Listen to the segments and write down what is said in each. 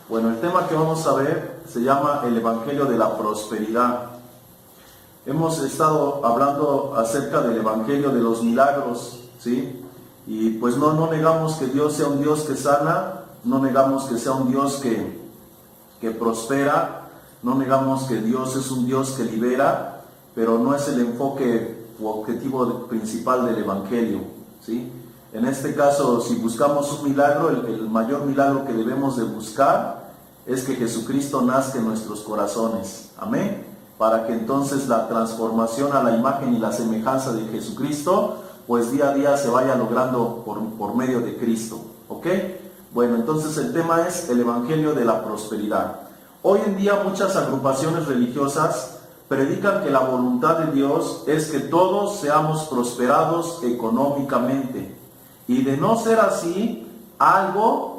Bueno, el tema que vamos a ver se llama el Evangelio de la Prosperidad. Hemos estado hablando acerca del Evangelio de los milagros, ¿sí? Y pues no negamos que Dios sea un Dios que sana, no negamos que sea un Dios que prospera, no negamos que Dios es un Dios que libera, pero no es el enfoque u objetivo principal del Evangelio, ¿sí? En este caso, si buscamos un milagro, el mayor milagro que debemos de buscar es que Jesucristo nazca en nuestros corazones. Amén. Para que entonces la transformación a la imagen y la semejanza de Jesucristo, pues día a día se vaya logrando por medio de Cristo. ¿Ok? Bueno, entonces el tema es el Evangelio de la Prosperidad. Hoy en día muchas agrupaciones religiosas predican que la voluntad de Dios es que todos seamos prosperados económicamente. Y de no ser así,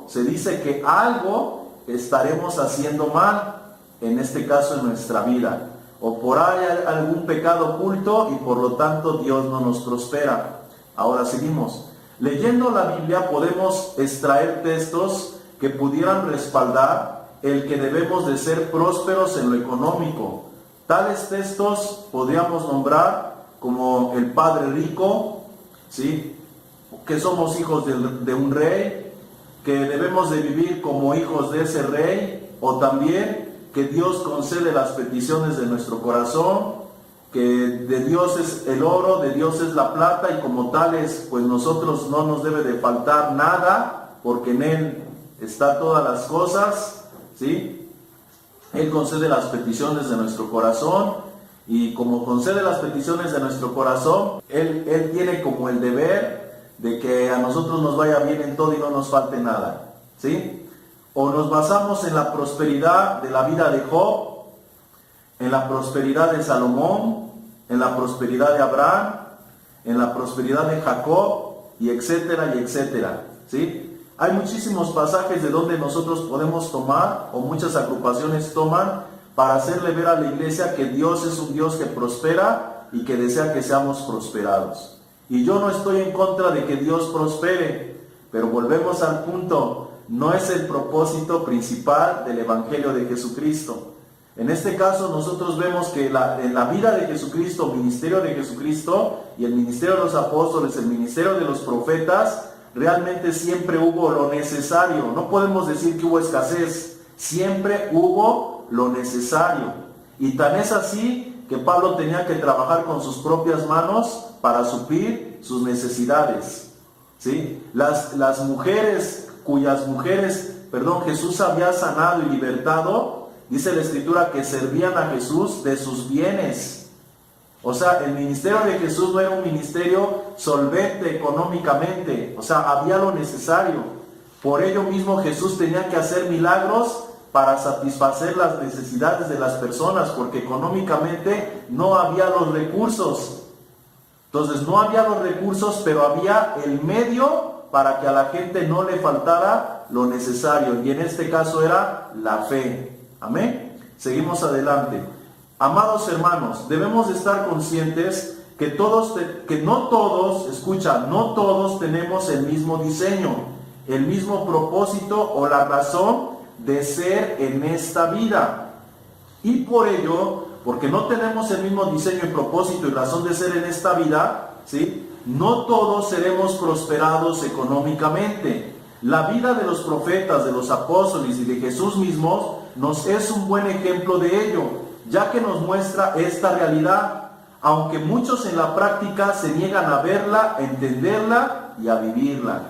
se dice que algo estaremos haciendo mal, en este caso en nuestra vida. O por ahí hay algún pecado oculto y por lo tanto Dios no nos prospera. Ahora seguimos. Leyendo la Biblia podemos extraer textos que pudieran respaldar el que debemos de ser prósperos en lo económico. Tales textos podríamos nombrar como el Padre Rico, ¿sí? Que somos hijos de un rey, que debemos de vivir como hijos de ese rey, o también que Dios concede las peticiones de nuestro corazón, que de Dios es el oro, de Dios es la plata, y como tales, pues nosotros no nos debe de faltar nada, porque en Él está todas las cosas, ¿sí? Él concede las peticiones de nuestro corazón, y como concede las peticiones de nuestro corazón, Él tiene como el deber de que a nosotros nos vaya bien en todo y no nos falte nada, ¿sí? O nos basamos en la prosperidad de la vida de Job, en la prosperidad de Salomón, en la prosperidad de Abraham, en la prosperidad de Jacob, y etcétera, ¿sí? Hay muchísimos pasajes de donde nosotros podemos tomar, o muchas agrupaciones toman, para hacerle ver a la iglesia que Dios es un Dios que prospera y que desea que seamos prosperados. Y yo no estoy en contra de que Dios prospere, pero volvemos al punto, no es el propósito principal del Evangelio de Jesucristo. En este caso nosotros vemos que en la vida de Jesucristo, ministerio de Jesucristo y el ministerio de los apóstoles, el ministerio de los profetas, realmente siempre hubo lo necesario. No podemos decir que hubo escasez, siempre hubo lo necesario. Y tan es así que Pablo tenía que trabajar con sus propias manos para suplir sus necesidades, ¿sí? Las mujeres Jesús había sanado y libertado, dice la Escritura que servían a Jesús de sus bienes. O sea, el ministerio de Jesús no era un ministerio solvente económicamente, o sea, había lo necesario. Por ello mismo Jesús tenía que hacer milagros para satisfacer las necesidades de las personas, porque económicamente no había los recursos. Entonces no había los recursos, pero había el medio para que a la gente no le faltara lo necesario, y en este caso era la fe. Amén. Seguimos adelante. Amados hermanos, debemos de estar conscientes que no todos tenemos el mismo diseño, el mismo propósito o la razón de ser en esta vida. Y por ello, porque no tenemos el mismo diseño y propósito y razón de ser en esta vida, ¿sí? No todos seremos prosperados económicamente. La vida de los profetas, de los apóstoles y de Jesús mismo nos es un buen ejemplo de ello, ya que nos muestra esta realidad, aunque muchos en la práctica se niegan a verla, a entenderla y a vivirla.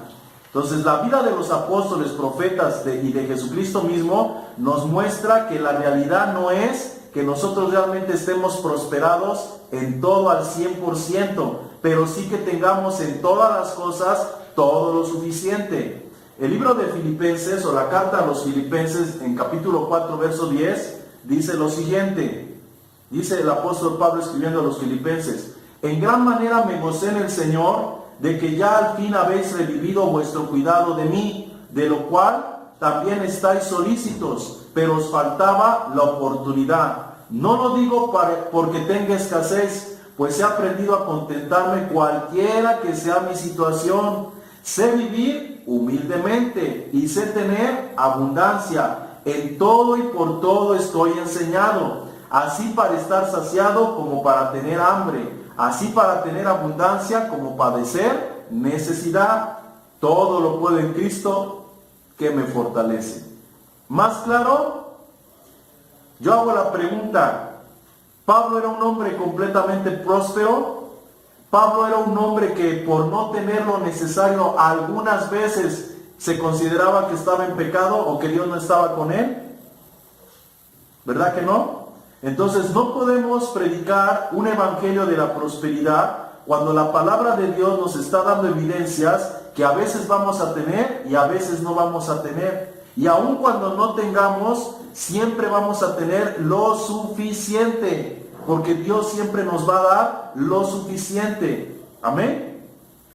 Entonces la vida de los apóstoles, profetas y de Jesucristo mismo nos muestra que la realidad no es que nosotros realmente estemos prosperados en todo al 100%, pero sí que tengamos en todas las cosas todo lo suficiente. El libro de Filipenses, o la carta a los Filipenses, en capítulo 4, verso 10, dice lo siguiente. Dice el apóstol Pablo escribiendo a los Filipenses: en gran manera me gocé en el Señor de que ya al fin habéis revivido vuestro cuidado de mí, de lo cual también estáis solícitos, pero os faltaba la oportunidad. No lo digo porque tenga escasez, pues he aprendido a contentarme cualquiera que sea mi situación. Sé vivir humildemente y sé tener abundancia. en todo y por todo estoy enseñado, así para estar saciado como para tener hambre, así para tener abundancia como padecer necesidad. Todo lo puedo en Cristo que me fortalece. ¿Más claro? Yo hago la pregunta, ¿Pablo era un hombre completamente próspero? ¿Pablo era un hombre que por no tener lo necesario algunas veces se consideraba que estaba en pecado o que Dios no estaba con él? ¿Verdad que no? Entonces no podemos predicar un evangelio de la prosperidad cuando la palabra de Dios nos está dando evidencias que a veces vamos a tener y a veces no vamos a tener. Y aun cuando no tengamos, siempre vamos a tener lo suficiente, porque Dios siempre nos va a dar lo suficiente. Amén.